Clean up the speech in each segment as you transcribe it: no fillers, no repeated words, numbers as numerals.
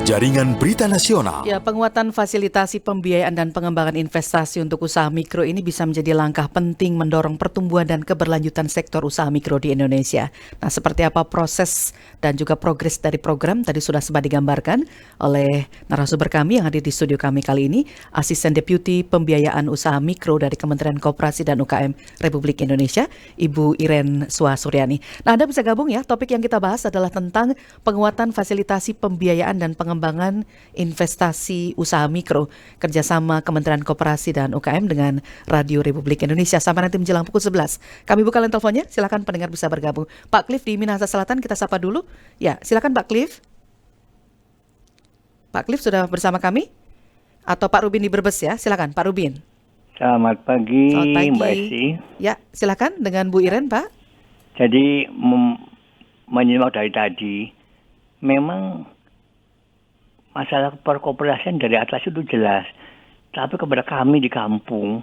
Jaringan Berita Nasional. Ya, penguatan fasilitasi pembiayaan dan pengembangan investasi untuk usaha mikro ini bisa menjadi langkah penting mendorong pertumbuhan dan keberlanjutan sektor usaha mikro di Indonesia. Nah, seperti apa proses dan juga progres dari program tadi sudah sempat digambarkan oleh narasumber kami yang hadir di studio kami kali ini, Asisten Deputi Pembiayaan Usaha Mikro dari Kementerian Koperasi dan UKM Republik Indonesia, Ibu Iren Suhasuryani. Nah, Anda bisa gabung ya, topik yang kita bahas adalah tentang penguatan fasilitasi pembiayaan dan pengembangan investasi usaha mikro kerjasama Kementerian Koperasi dan UKM dengan Radio Republik Indonesia sampai nanti menjelang pukul 11. Kami buka line teleponnya, silakan pendengar bisa bergabung. Pak Cliff di Minahasa Selatan kita sapa dulu. Ya, silakan Pak Cliff. Pak Cliff sudah bersama kami? Atau Pak Rubin di Brebes ya? Silakan Pak Rubin. Selamat pagi, Mbak Esi. Ya, silakan dengan Bu Iren, Pak. Jadi menyimak dari tadi, memang masalah perkoperasian dari atas itu jelas. Tapi kepada kami di kampung,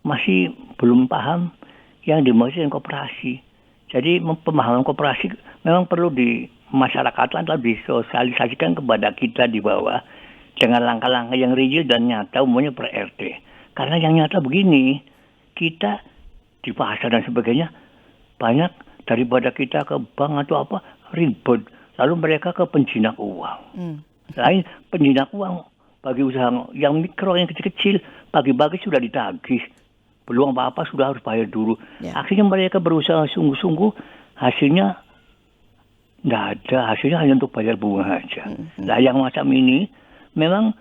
masih belum paham yang dimaksud dengan koperasi. Jadi pemahaman koperasi memang perlu di masyarakat atau disosialisasikan kepada kita di bawah. Dengan langkah-langkah yang real dan nyata, umumnya per RT. Karena yang nyata begini, kita di pasar dan sebagainya, banyak daripada kita ke bank atau apa, ribet. Lalu mereka ke penjinak uang. Lain penjinak uang bagi usaha yang mikro, yang kecil-kecil, pagi-pagi sudah ditagih. Belum apa-apa sudah harus bayar dulu. Ya. Akhirnya mereka berusaha sungguh-sungguh, hasilnya nggak ada. Hasilnya hanya untuk bayar bunga aja. Nah, yang macam ini memang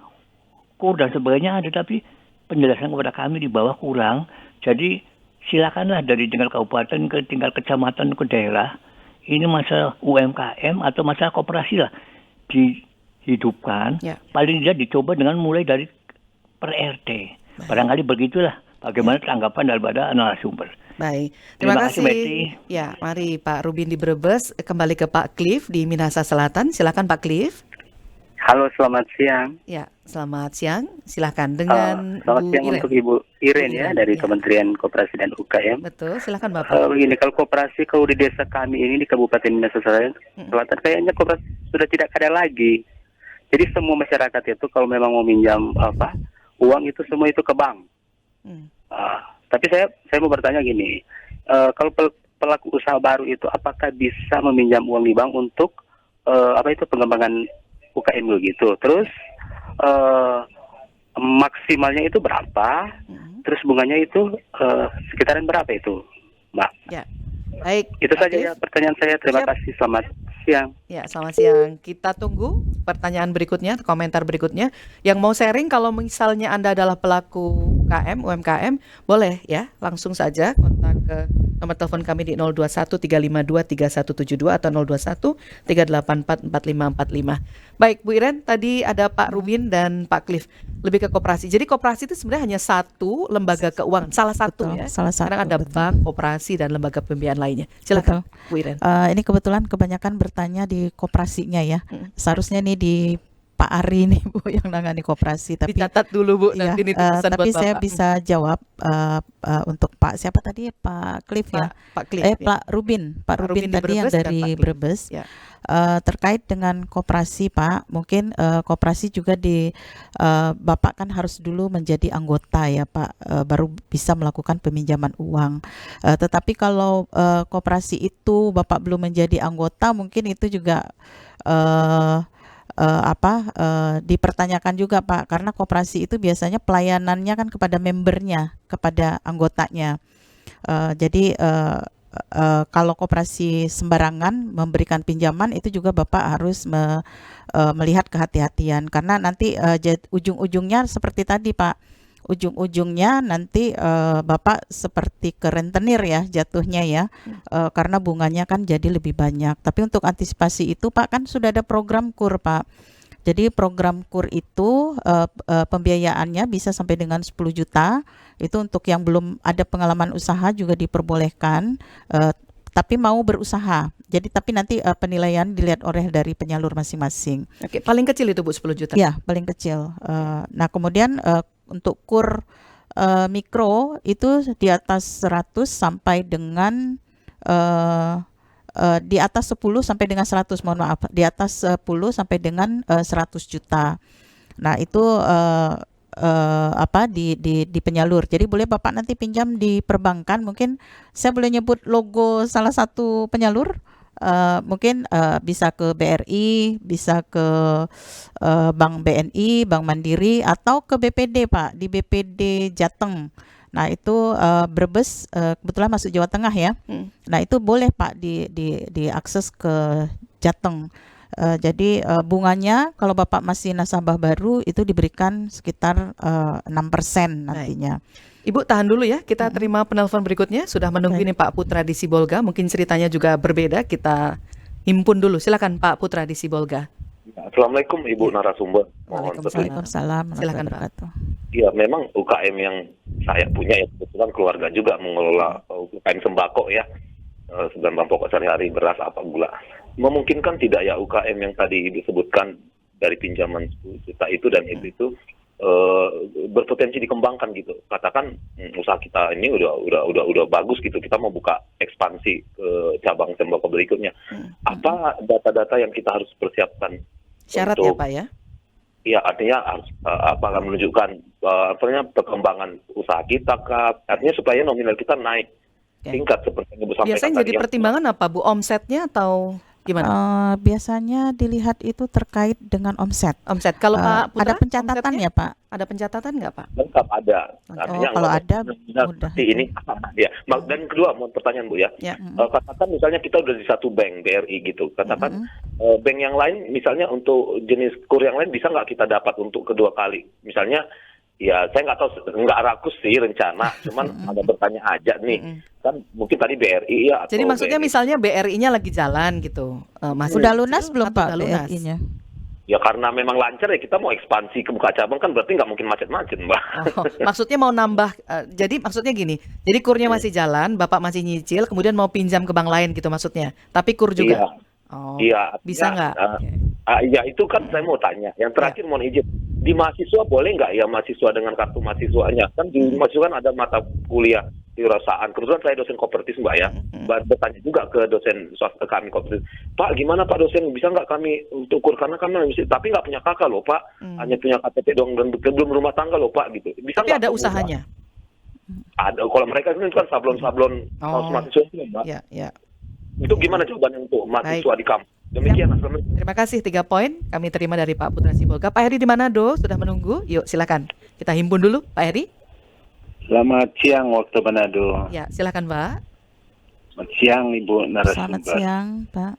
kur dan sebagainya ada, tapi penjelasan kepada kami di bawah kurang. Jadi silakanlah dari tingkat kabupaten ke tingkat kecamatan ke daerah. Ini masalah UMKM atau masalah koperasi lah dihidupkan. Ya. Paling tidak dicoba dengan mulai dari per RT. Barangkali begitulah bagaimana tanggapan daripada narasumber. Baik, terima kasih. Ya, mari Pak Rubin di Brebes, kembali ke Pak Cliff di Minahasa Selatan. Silakan Pak Cliff. Halo, selamat siang. Ya, selamat siang. Silakan dengan selamat Bu siang Iren. untuk Ibu Iren ya dari Kementerian Koperasi dan UKM. Betul, silakan Bapak. Begini, kalau koperasi kalau di desa kami ini di Kabupaten Minahasa Selatan kayaknya koperasi sudah tidak ada lagi. Jadi semua masyarakat itu kalau memang mau minjam uang itu semua itu ke bank. Tapi saya mau bertanya gini, kalau pelaku usaha baru itu apakah bisa meminjam uang di bank untuk pengembangan UKM begitu? Terus maksimalnya itu berapa? Terus bunganya itu sekitaran berapa itu, Mbak? Ya. Baik. Itu saja ya pertanyaan saya. Terima kasih. Selamat siang. Ya, selamat siang. Kita tunggu pertanyaan berikutnya, komentar berikutnya. Yang mau sharing kalau misalnya Anda adalah pelaku UMKM, boleh ya, langsung saja kontak ke nomor telepon kami di 021-352-3172 atau 021-384-4545. Baik, Bu Iren, tadi ada Pak Rubin dan Pak Cliff lebih ke koperasi. Jadi koperasi itu sebenarnya hanya satu lembaga keuangan, salah satu. Betul, ya. Sekarang ada bank, koperasi dan lembaga pembiayaan lainnya. Silakan, Bu Iren. Ini kebetulan kebanyakan bertanya di koperasinya ya. Seharusnya nih di Pak Ari nih Bu yang nangani koperasi. Tapi dicatat dulu Bu. Iya, nanti tapi saya bisa jawab untuk Pak siapa tadi Pak Cliff ya. Pak Cliff. Pak Rubin tadi yang dari Brebes. Ya. Terkait dengan koperasi Pak, mungkin koperasi juga Bapak kan harus dulu menjadi anggota ya Pak, baru bisa melakukan peminjaman uang. Tetapi kalau koperasi itu Bapak belum menjadi anggota, mungkin itu juga dipertanyakan juga Pak, karena koperasi itu biasanya pelayanannya kan kepada membernya, kepada anggotanya. Jadi kalau koperasi sembarangan memberikan pinjaman itu juga Bapak harus melihat kehati-hatian, karena nanti ujung-ujungnya seperti tadi Pak, ujung-ujungnya nanti Bapak seperti ke rentenir ya jatuhnya ya, karena bunganya kan jadi lebih banyak. Tapi untuk antisipasi itu Pak kan sudah ada program KUR Pak. Jadi program KUR itu pembiayaannya bisa sampai dengan 10 juta. Itu untuk yang belum ada pengalaman usaha juga diperbolehkan, tapi mau berusaha. Jadi tapi nanti penilaian dilihat oleh dari penyalur masing-masing. Oke, paling kecil itu Bu 10 juta? Ya, paling kecil. Nah kemudian untuk KUR mikro itu di atas 100 sampai dengan di atas 10 sampai dengan 100, mohon maaf, di atas 10 sampai dengan 100 juta. Nah, itu di penyalur. Jadi boleh Bapak nanti pinjam di perbankan, mungkin saya boleh nyebut logo salah satu penyalur. Mungkin bisa ke BRI, bisa ke Bank BNI, Bank Mandiri, atau ke BPD Pak, di BPD Jateng. Nah, itu Brebes, kebetulan masuk Jawa Tengah ya. Nah, itu boleh Pak diakses ke Jateng. Jadi bunganya kalau Bapak masih nasabah baru itu diberikan sekitar 6% nantinya. Ibu tahan dulu ya, kita terima penelpon berikutnya. Sudah menunggu ini Pak Putra di Sibolga, mungkin ceritanya juga berbeda. Kita himpun dulu, silakan Pak Putra di Sibolga. Assalamualaikum Ibu narasumber. Mohon Waalaikumsalam. Silakan Pak. Iya, memang UKM yang saya punya ya, kebetulan keluarga juga mengelola UKM sembako ya, bahan pokok sehari-hari, beras, apa, gula. Memungkinkan tidak ya UKM yang tadi disebutkan dari pinjaman 10 juta itu dan itu berpotensi dikembangkan gitu. Katakan usaha kita ini udah bagus gitu, kita mau buka ekspansi ke cabang sembako berikutnya. Apa data-data yang kita harus persiapkan? Syarat untuk, ya Pak ya? Iya, artinya harus menunjukkan perkembangan usaha kita kah? Artinya supaya nominal kita naik tingkat seperti yang Ibu sampaikan. Biasanya jadi pertimbangan apa Bu? Omsetnya atau gimana? Biasanya dilihat itu terkait dengan omset. Omset. Kalau Pak Putra, ada pencatatan omsetnya? ya Pak? Ada pencatatan nggak Pak? Lengkap ada. Artinya kalau ada mudah. seperti ini. Ya. Dan kedua, mau pertanyaan Bu ya. Katakan misalnya kita udah di satu bank BRI gitu. Katakan bank yang lain misalnya untuk jenis kur yang lain bisa nggak kita dapat untuk kedua kali? Misalnya ya saya nggak tahu, nggak rakus sih rencana, cuman ada bertanya aja nih. Kan mungkin tadi BRI ya. Jadi maksudnya BRI. misalnya BRI-nya lagi jalan gitu. Masih Udah lunas belum atau Pak udah lunas? BRI-nya? Ya karena memang lancar ya, kita mau ekspansi ke buka cabang kan berarti nggak mungkin macet-macet Mbak. Oh, maksudnya mau nambah, jadi maksudnya gini, jadi kurnya masih jalan, Bapak masih nyicil, kemudian mau pinjam ke bank lain gitu maksudnya, tapi kur juga. Iya. Oh, Iya. bisa nggak? Ya itu kan saya mau tanya. Yang terakhir mohon izin, di mahasiswa boleh nggak ya mahasiswa dengan kartu mahasiswanya? Kan di mahasiswa kan ada mata kuliah kewirausahaan. Kebetulan saya dosen kooperatif Mbak ya. Bertanya juga ke dosen swasta kami kooperatif. Pak, gimana Pak dosen, bisa nggak kami untuk kur? Karena kami tapi nggak punya kakak loh Pak. Hanya punya KTP dong dan belum rumah tangga loh Pak gitu. Bisa Tapi ada Pak, usahanya? Ada. Kalau mereka itu kan sablon-sablon mahasiswa itu Mbak. Ya. Itu gimana jawabannya untuk mahasiswa di kampus? Demikian, Assalamualaikum. Terima kasih, 3 poin kami terima dari Pak Putra Sibolga. Pak Heri di Manado sudah menunggu. Yuk silakan. Kita himpun dulu Pak Heri. Selamat siang waktu Manado. Ya, silakan Pak. Selamat siang Ibu narasumber. Selamat siang Pak.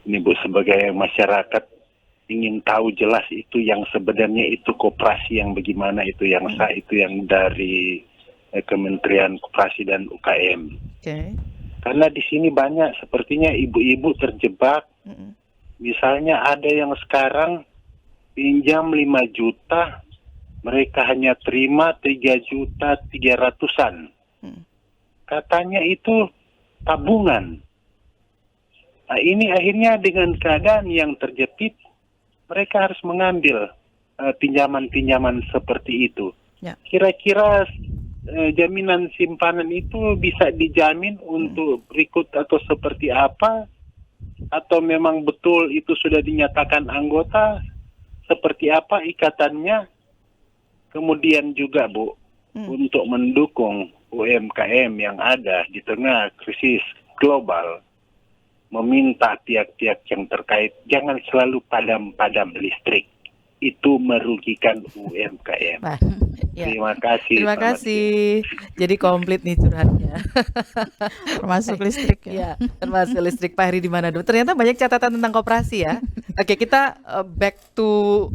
Ini Bu, sebagai masyarakat ingin tahu jelas itu yang sebenarnya itu koperasi yang bagaimana, itu yang sah, itu yang dari Kementerian Koperasi dan UKM. Oke. Karena di sini banyak sepertinya ibu-ibu terjebak. Misalnya ada yang sekarang pinjam 5 juta, mereka hanya terima 3.300.000-an. Katanya itu tabungan. Nah, ini akhirnya dengan keadaan yang terjepit, mereka harus mengambil pinjaman-pinjaman seperti itu. Ya. Kira-kira jaminan simpanan itu bisa dijamin untuk berikut atau seperti apa? Atau memang betul itu sudah dinyatakan anggota? Seperti apa ikatannya? Kemudian juga Bu, untuk mendukung UMKM yang ada di tengah krisis global, meminta pihak-pihak yang terkait jangan selalu padam-padam listrik. Itu merugikan UMKM. Ya. Terima kasih. Terima kasih. Jadi komplit nih curhatnya. Termasuk listrik ya. Ya, termasuk listrik Pak Heri di Manado. Ternyata banyak catatan tentang koperasi ya. Oke, kita back to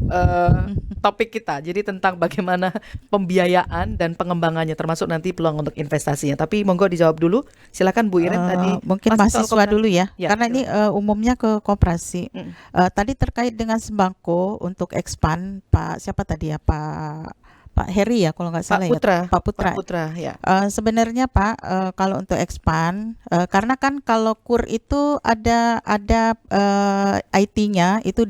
topik kita. Jadi tentang bagaimana pembiayaan dan pengembangannya, termasuk nanti peluang untuk investasinya. Tapi monggo dijawab dulu. Silakan Bu Iren tadi. Mungkin Masih soal mahasiswa dulu ya. Karena silakan. ini umumnya ke koperasi. Tadi terkait dengan sembako untuk expand, Pak siapa tadi ya, Pak Heri ya kalau nggak salah Putra. ya. Pak Putra. Pak Putra ya. Sebenarnya Pak, kalau untuk expand, karena kan kalau KUR itu ada IT-nya itu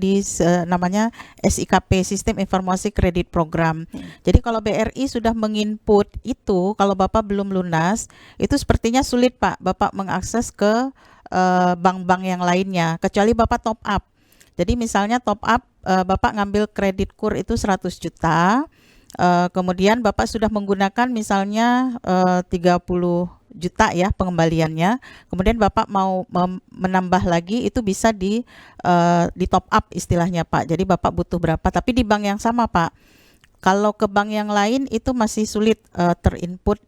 namanya SIKP, Sistem Informasi Kredit Program. Jadi kalau BRI sudah menginput itu, kalau Bapak belum lunas, itu sepertinya sulit Pak, Bapak mengakses ke bank-bank yang lainnya, kecuali Bapak top up. Jadi misalnya top up, Bapak ngambil kredit KUR itu 100 juta, kemudian Bapak sudah menggunakan misalnya 30 juta ya pengembaliannya, kemudian Bapak mau menambah lagi, itu bisa di top up istilahnya Pak. Jadi Bapak butuh berapa, tapi di bank yang sama Pak. Kalau ke bank yang lain itu masih sulit terinput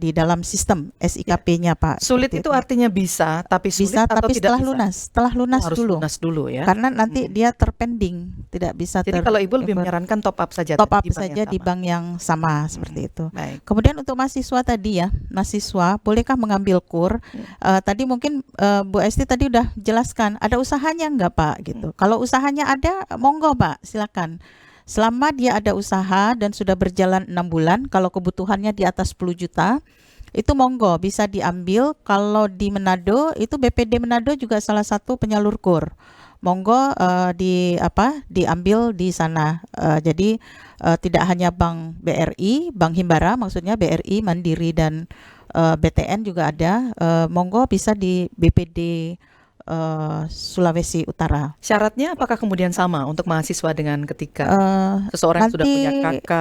di dalam sistem SIKP-nya Pak. Sulit Seperti itu artinya bisa, tapi sulit bisa, atau tapi tidak setelah bisa? lunas, setelah lunas Harus dulu. lunas dulu ya. Karena nanti dia terpending, tidak bisa Jadi kalau Ibu lebih menyarankan top up saja top up di bank yang saja di sama. bank yang sama seperti itu. Baik. Kemudian untuk mahasiswa tadi ya, mahasiswa bolehkah mengambil KUR? Tadi mungkin Bu Esti tadi udah jelaskan, ada usahanya enggak Pak gitu. Kalau usahanya ada, monggo Pak, silakan. Selama dia ada usaha dan sudah berjalan 6 bulan, kalau kebutuhannya di atas 10 juta, itu monggo bisa diambil. Kalau di Manado, itu BPD Manado juga salah satu penyalur KUR. Monggo diambil di sana. Jadi tidak hanya Bank BRI, Bank Himbara maksudnya BRI, Mandiri dan BTN juga ada. Monggo bisa di BPD Sulawesi Utara. Syaratnya apakah kemudian sama untuk mahasiswa dengan ketika seseorang sudah punya KK,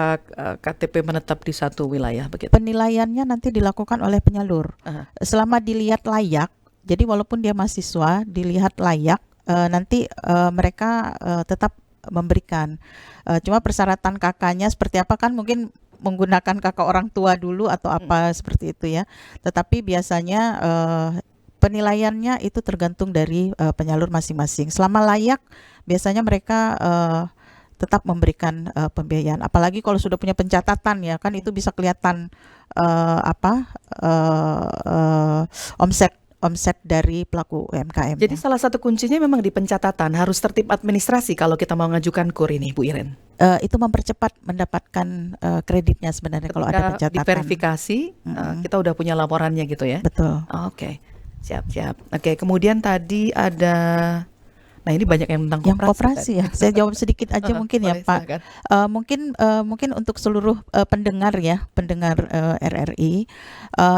KTP menetap di satu wilayah begitu? Penilaiannya nanti dilakukan oleh penyalur. Selama dilihat layak, jadi walaupun dia mahasiswa, dilihat layak, nanti mereka tetap memberikan. Cuma persyaratan KK-nya seperti apa kan mungkin menggunakan KK orang tua dulu atau apa seperti itu ya. Tetapi biasanya penilaiannya itu tergantung dari penyalur masing-masing. Selama layak, biasanya mereka tetap memberikan pembiayaan. Apalagi kalau sudah punya pencatatan ya, kan itu bisa kelihatan omset dari pelaku UMKM. Jadi salah satu kuncinya memang di pencatatan, harus tertib administrasi kalau kita mau ngajukan KUR ini, Bu Iren. Itu mempercepat mendapatkan kreditnya sebenarnya kalau ada pencatatan. Diverifikasi, kita udah punya laporannya gitu ya. Betul. Oke. Siap. Oke, kemudian tadi ada, nah ini banyak yang tentang koperasi ya. Saya jawab sedikit aja mungkin ya Pak. Silakan. Mungkin untuk seluruh pendengar RRI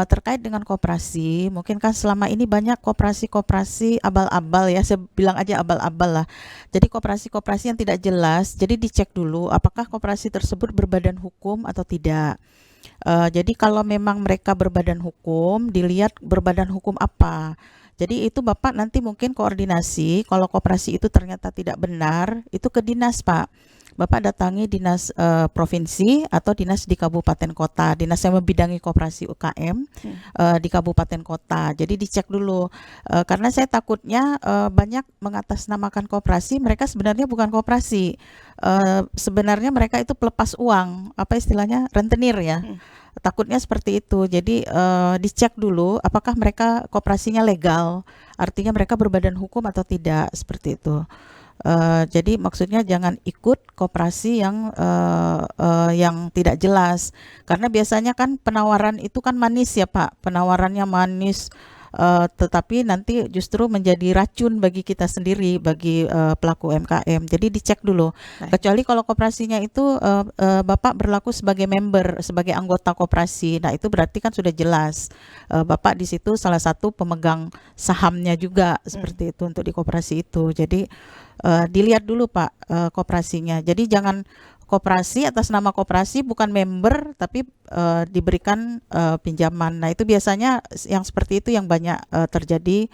terkait dengan koperasi, mungkin kan selama ini banyak koperasi abal-abal ya. Saya bilang aja abal-abal lah. Jadi koperasi yang tidak jelas. Jadi dicek dulu apakah koperasi tersebut berbadan hukum atau tidak. Jadi kalau memang mereka berbadan hukum, dilihat berbadan hukum apa. Jadi itu Bapak nanti mungkin koordinasi, kalau koperasi itu ternyata tidak benar, itu ke dinas Pak. Bapak datangi dinas provinsi atau dinas di kabupaten kota, dinas yang membidangi koperasi UKM di kabupaten kota. Jadi dicek dulu, karena saya takutnya banyak mengatasnamakan koperasi, mereka sebenarnya bukan koperasi. Sebenarnya mereka itu pelepas uang, apa istilahnya, rentenir ya. Takutnya seperti itu. Jadi dicek dulu apakah mereka koperasinya legal, artinya mereka berbadan hukum atau tidak, seperti itu. Jadi maksudnya jangan ikut koperasi yang tidak jelas, karena biasanya kan penawaran itu kan manis ya Pak, penawarannya manis, tetapi nanti justru menjadi racun bagi kita sendiri, bagi pelaku UMKM. Jadi dicek dulu. Kecuali kalau koperasinya itu Bapak berlaku sebagai member, sebagai anggota koperasi. Nah itu berarti kan sudah jelas Bapak di situ salah satu pemegang sahamnya juga seperti itu untuk di koperasi itu. Jadi dilihat dulu Pak koperasinya. Jadi jangan koperasi atas nama koperasi bukan member tapi diberikan pinjaman. Nah itu biasanya yang seperti itu yang banyak terjadi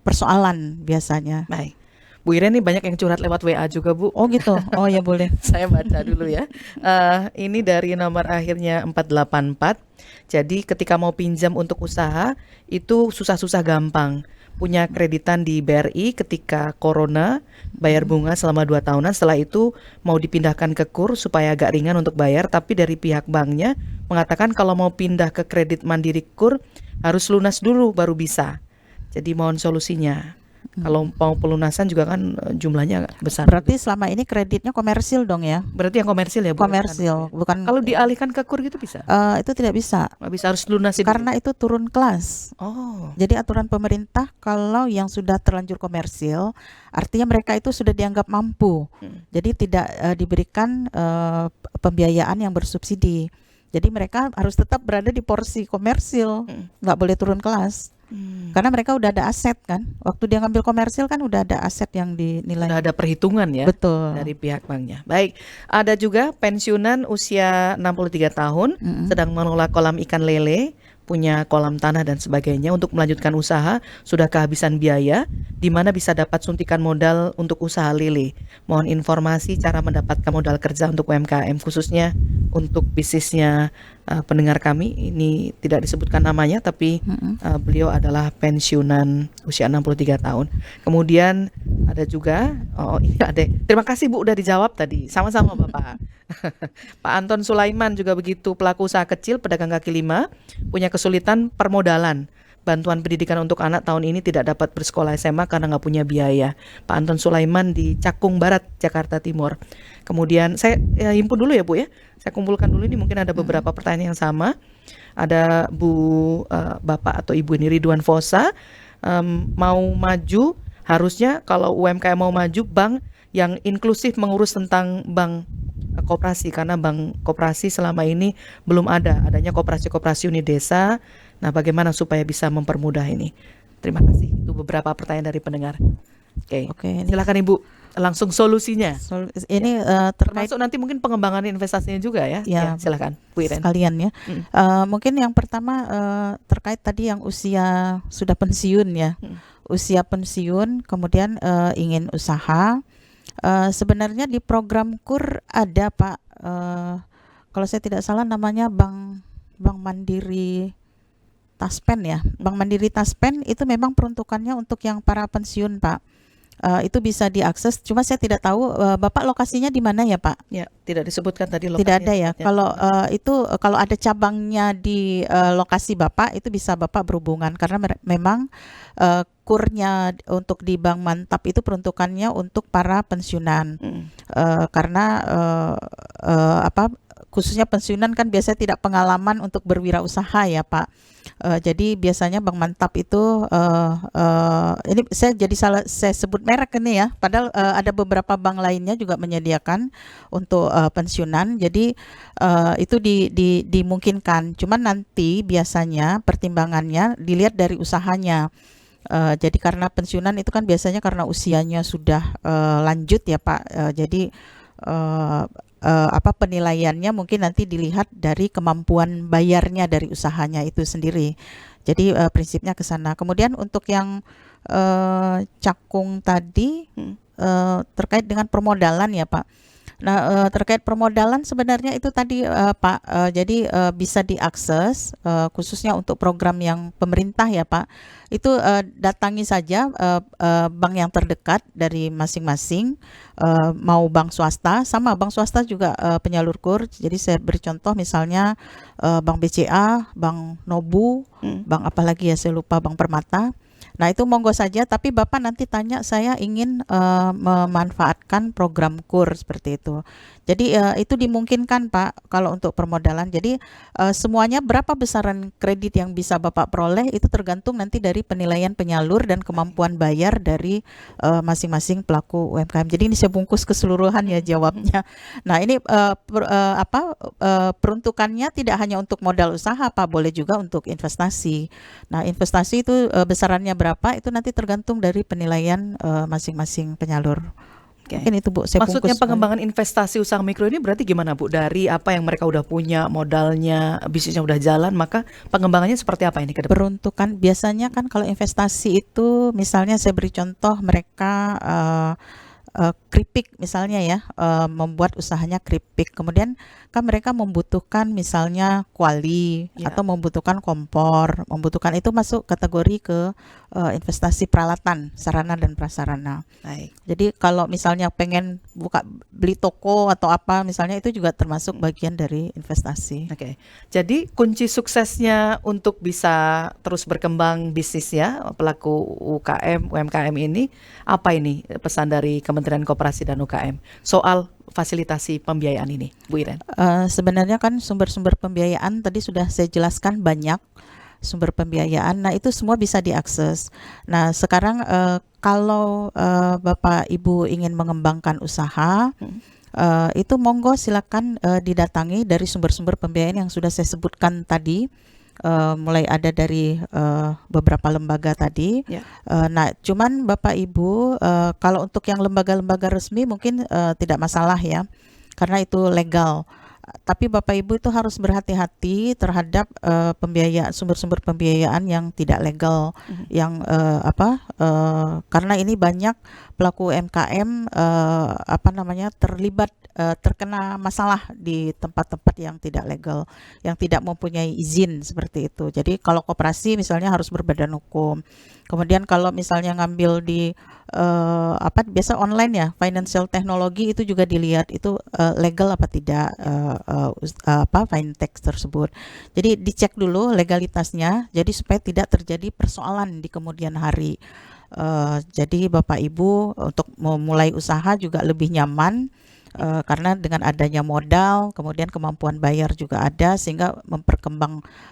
persoalan biasanya. Baik. Bu Iren ini banyak yang curhat lewat WA juga Bu. Oh gitu, oh ya boleh. Saya baca dulu ya. Ini dari nomor akhirnya 484. Jadi ketika mau pinjam untuk usaha itu susah-susah gampang. Punya kreditan di BRI ketika corona, bayar bunga selama 2 tahunan, setelah itu mau dipindahkan ke KUR supaya agak ringan untuk bayar, tapi dari pihak banknya mengatakan kalau mau pindah ke kredit mandiri KUR harus lunas dulu baru bisa. Jadi mohon solusinya. Kalau mau pelunasan juga kan jumlahnya besar. Berarti selama ini kreditnya komersil dong ya? Berarti yang komersil ya Bu? Komersil, bukan. Kalau dialihkan ke KUR gitu bisa? Itu tidak bisa. Nggak bisa, harus lunasin karena dulu. Itu turun kelas. Oh. Jadi aturan pemerintah kalau yang sudah terlanjur komersil, artinya mereka itu sudah dianggap mampu. Jadi tidak diberikan pembiayaan yang bersubsidi. Jadi mereka harus tetap berada di porsi komersil, nggak boleh turun kelas. Karena mereka udah ada aset kan. Waktu dia ngambil komersil kan udah ada aset yang dinilai. Sudah ada perhitungan ya Betul. dari pihak banknya. Baik, ada juga pensiunan usia 63 tahun, sedang mengelola kolam ikan lele, punya kolam tanah dan sebagainya untuk melanjutkan usaha, sudah kehabisan biaya, di mana bisa dapat suntikan modal untuk usaha lele. Mohon informasi cara mendapatkan modal kerja untuk UMKM, khususnya untuk bisnisnya pendengar kami. Ini tidak disebutkan namanya, tapi beliau adalah pensiunan usia 63 tahun. Kemudian ada juga, ini ada. Terima kasih Bu udah dijawab tadi. Sama-sama Bapak. Pak Anton Sulaiman juga begitu, pelaku usaha kecil pedagang kaki lima, punya kesulitan permodalan. Bantuan pendidikan untuk anak tahun ini tidak dapat bersekolah SMA karena nggak punya biaya. Pak Anton Sulaiman di Cakung Barat, Jakarta Timur. Kemudian saya himpun dulu ya Bu ya. Saya kumpulkan dulu, ini mungkin ada beberapa pertanyaan yang sama. Ada Bapak atau Ibu ini Ridwan Fosa, mau maju, harusnya kalau UMKM mau maju, bank yang inklusif mengurus tentang bank koperasi, karena bank koperasi selama ini belum adanya koperasi-koperasi unit desa. Nah, bagaimana supaya bisa mempermudah ini? Terima kasih. Itu beberapa pertanyaan dari pendengar. Oke. Silakan Ibu, langsung solusinya. Ini terkait termasuk nanti mungkin pengembangan investasinya juga ya. Ya, silakan Bu Iren. sekalian ya. Mungkin yang pertama terkait tadi yang usia sudah pensiun ya. Usia pensiun kemudian ingin usaha. Sebenarnya di program KUR ada Pak, kalau saya tidak salah namanya Bank Mandiri Taspen ya. Bank Mandiri Taspen itu memang peruntukannya untuk yang para pensiun Pak. Itu bisa diakses, cuma saya tidak tahu Bapak lokasinya di mana ya Pak? Ya, tidak disebutkan tadi lokasinya. Tidak ada ya. Kalau ada cabangnya di lokasi Bapak, itu bisa Bapak berhubungan karena memang kurnya untuk di Bank Mantap itu peruntukannya untuk para pensiunan. Karena khususnya pensiunan kan biasanya tidak pengalaman untuk berwirausaha ya Pak. Jadi biasanya Bank Mantap itu ini saya sebut merek ini ya. Padahal ada beberapa bank lainnya juga menyediakan untuk pensiunan. Jadi itu dimungkinkan. Cuman nanti biasanya pertimbangannya dilihat dari usahanya. Jadi karena pensiunan itu kan biasanya karena usianya sudah lanjut ya Pak. Jadi penilaiannya mungkin nanti dilihat dari kemampuan bayarnya dari usahanya itu sendiri. Jadi prinsipnya ke sana. Kemudian untuk yang Cakung tadi terkait dengan permodalan ya Pak. Nah, terkait permodalan sebenarnya itu tadi Pak, jadi bisa diakses khususnya untuk program yang pemerintah ya Pak. Itu datangi saja bank yang terdekat dari masing-masing, mau bank swasta, sama bank swasta juga penyalur KUR. Jadi saya beri contoh misalnya Bank BCA, Bank Nobu, bank apalagi ya saya lupa, Bank Permata. Nah itu monggo saja, tapi Bapak nanti tanya saya ingin memanfaatkan program KUR seperti itu. Jadi itu dimungkinkan Pak kalau untuk permodalan. Jadi semuanya berapa besaran kredit yang bisa Bapak peroleh itu tergantung nanti dari penilaian penyalur dan kemampuan bayar dari masing-masing pelaku UMKM. Jadi ini saya bungkus keseluruhan ya jawabnya. Nah ini peruntukannya tidak hanya untuk modal usaha Pak, boleh juga untuk investasi. Nah investasi itu besarannya berapa itu nanti tergantung dari penilaian masing-masing penyalur. Mungkin itu Bu, saya Maksudnya bungkus. pengembangan investasi usaha mikro ini berarti gimana Bu? Dari apa yang mereka udah punya, modalnya, bisnisnya udah jalan, maka pengembangannya seperti apa ini ke depan? Peruntukan biasanya kan kalau investasi itu misalnya saya beri contoh mereka keripik misalnya ya, membuat usahanya keripik. Kemudian kan mereka membutuhkan misalnya kuali atau membutuhkan kompor, membutuhkan itu masuk kategori ke investasi peralatan, sarana dan prasarana. Baik. Jadi kalau misalnya pengen beli toko atau apa misalnya itu juga termasuk bagian dari investasi. Oke. Jadi kunci suksesnya untuk bisa terus berkembang bisnisnya pelaku UMKM ini apa ini pesan dari Kementerian Koperasi dan UKM soal fasilitasi pembiayaan ini, Bu Iren? Sebenarnya kan sumber-sumber pembiayaan tadi sudah saya jelaskan banyak sumber pembiayaan. Nah itu semua bisa diakses. Nah sekarang kalau Bapak Ibu ingin mengembangkan usaha, itu monggo silakan didatangi dari sumber-sumber pembiayaan yang sudah saya sebutkan tadi. mulai ada dari beberapa lembaga tadi. Ya. Nah, cuman Bapak Ibu, kalau untuk yang lembaga-lembaga resmi mungkin tidak masalah ya, karena itu legal. Tapi Bapak Ibu itu harus berhati-hati terhadap sumber-sumber pembiayaan yang tidak legal, yang karena ini banyak pelaku UMKM terlibat terkena masalah di tempat-tempat yang tidak legal, yang tidak mempunyai izin seperti itu. Jadi kalau koperasi misalnya harus berbadan hukum. Kemudian kalau misalnya ngambil di biasa online ya, financial technology itu juga dilihat itu legal apa tidak fintech tersebut. Jadi dicek dulu legalitasnya, jadi supaya tidak terjadi persoalan di kemudian hari. Jadi Bapak Ibu untuk memulai usaha juga lebih nyaman. Karena dengan adanya modal, kemudian kemampuan bayar juga ada, sehingga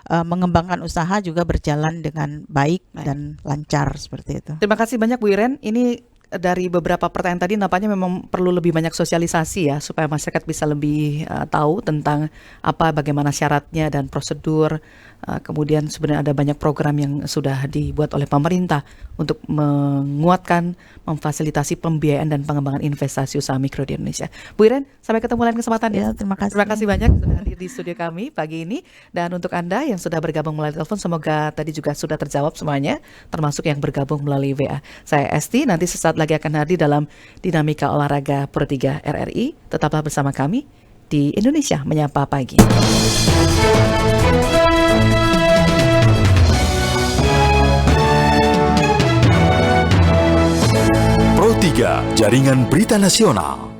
mengembangkan usaha juga berjalan dengan baik dan lancar seperti itu. Terima kasih banyak Bu Iren. Ini dari beberapa pertanyaan tadi nampaknya memang perlu lebih banyak sosialisasi ya, supaya masyarakat bisa lebih tahu tentang bagaimana syaratnya dan prosedur. Kemudian sebenarnya ada banyak program yang sudah dibuat oleh pemerintah untuk menguatkan, memfasilitasi pembiayaan dan pengembangan investasi usaha mikro di Indonesia. Bu Iren, sampai ketemu lain kesempatan ya. Terima kasih. Terima kasih banyak sudah hadir di studio kami pagi ini. Dan untuk Anda yang sudah bergabung melalui telepon, semoga tadi juga sudah terjawab semuanya, termasuk yang bergabung melalui WA. Saya Esti, nanti sesaat lagi akan hadir dalam Dinamika Olahraga Pro 3 RRI. Tetaplah bersama kami di Indonesia Menyapa Pagi. Pro 3, Jaringan Berita Nasional.